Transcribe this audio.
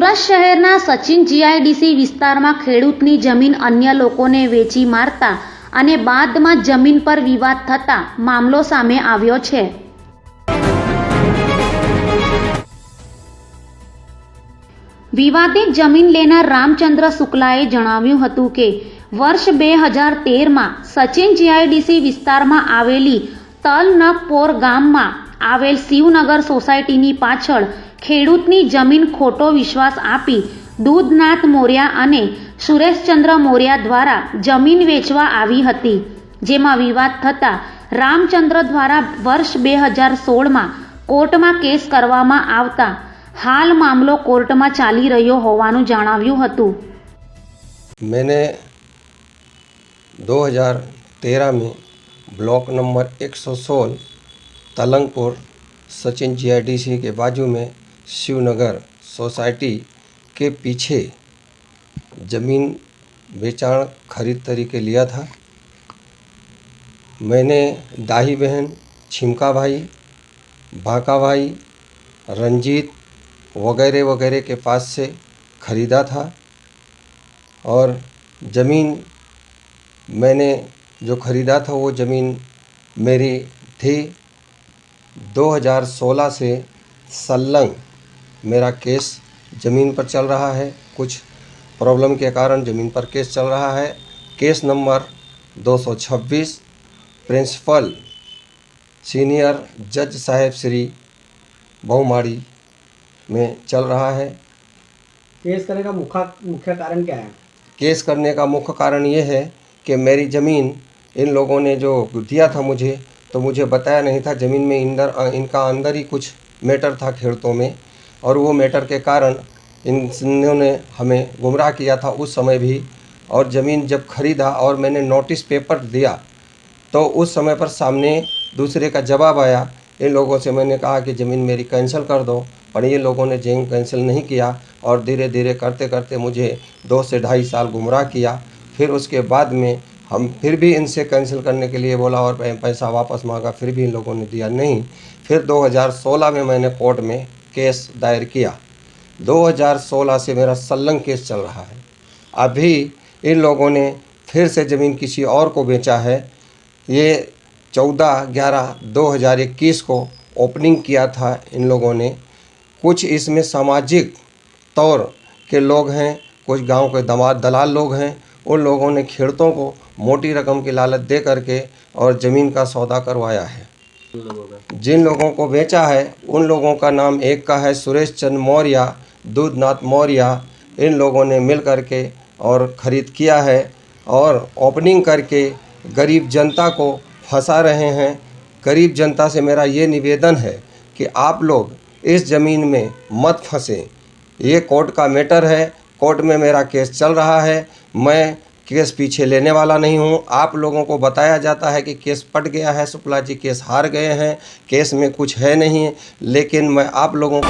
સુરત શહેરના સચિન જીઆઈડીસી વિસ્તારમાં ખેડૂતની જમીન અન્ય લોકોને વેચી મારતા અને બાદમાં જમીન પર વિવાદ થતા મામલો સામે આવ્યો છે। વિવાદિત જમીન લેનાર રામચંદ્ર શુક્લાએ જણાવ્યું હતું કે વર્ષ 2013માં સચિન જીઆઈડીસી વિસ્તારમાં આવેલી તલનકપોર ગામમાં આવેલ શિવનગર સોસાયટીની પાછળ ખેડૂતની જમીન ખોટો વિશ્વાસ આપી દૂધનાથ મોર્યા અને સુરેશચંદ્ર મોર્યા દ્વારા જમીન વેચવા આવી હતી, જેમાં વિવાદ થતા રામચંદ્ર દ્વારા વર્ષ 2016માં કોર્ટમાં કેસ કરવામાં આવતા हाल मामलो कोर्ट में चाली रह्यो होवानुं जणाव्युं हतुं। मैंने 2013 में ब्लॉक नंबर 116 तलंगपुर सचिन जीआईडीसी के बाजू में शिवनगर सोसाइटी के पीछे ज़मीन बेचाण खरीद तरीके लिया था। मैंने दाही बहन, छिमका भाई, भाका भाई, रंजीत वगैरह वगैरह के पास से ख़रीदा था और ज़मीन मैंने जो ख़रीदा था वो ज़मीन मेरी थी। 2016 से संलग्न मेरा केस ज़मीन पर चल रहा है। कुछ प्रॉब्लम के कारण ज़मीन पर केस चल रहा है। केस नंबर 226 प्रिंसिपल सीनियर जज साहेब श्री बहुमाड़ी में चल रहा है। केस करने का मुख्य कारण क्या है? केस करने का मुख्य कारण ये है कि मेरी ज़मीन इन लोगों ने जो दिया था मुझे, तो मुझे बताया नहीं था। ज़मीन में इनका अंदर ही कुछ मैटर था खेतों में, और वो मैटर के कारण इन्होंने हमें गुमराह किया था उस समय भी। और ज़मीन जब ख़रीदा और मैंने नोटिस पेपर दिया तो उस समय पर सामने दूसरे का जवाब आया। इन लोगों से मैंने कहा कि ज़मीन मेरी कैंसिल कर दो, पर ये लोगों ने ज़मीन कैंसिल नहीं किया और धीरे धीरे करते करते मुझे 2 से 2.5 साल गुमराह किया। फिर उसके बाद में हम फिर भी इनसे कैंसिल करने के लिए बोला और पैसा वापस मांगा, फिर भी इन लोगों ने दिया नहीं। फिर 2016 में मैंने कोर्ट में केस दायर किया। 2016 से मेरा संलग्न केस चल रहा है। अभी इन लोगों ने फिर से ज़मीन किसी और को बेचा है। ये 14/11/2021 को ओपनिंग किया था इन लोगों ने। कुछ इसमें सामाजिक तौर के लोग हैं, कुछ गांव के दलाल लोग हैं। उन लोगों ने खेड़तों को मोटी रकम की लालच दे करके और ज़मीन का सौदा करवाया है। जिन लोगों को बेचा है उन लोगों का नाम, एक का है सुरेश चंद्र मौर्य, दूधनाथ मौर्य। इन लोगों ने मिल करके और ख़रीद किया है और ओपनिंग करके गरीब जनता को फंसा रहे हैं। गरीब जनता से मेरा ये निवेदन है कि आप लोग इस ज़मीन में मत फंसें। ये कोर्ट का मैटर है, कोर्ट में मेरा केस चल रहा है। मैं केस पीछे लेने वाला नहीं हूँ। आप लोगों को बताया जाता है कि केस पट गया है, शुक्ला जी केस हार गए हैं, केस में कुछ है नहीं, लेकिन मैं आप लोगों को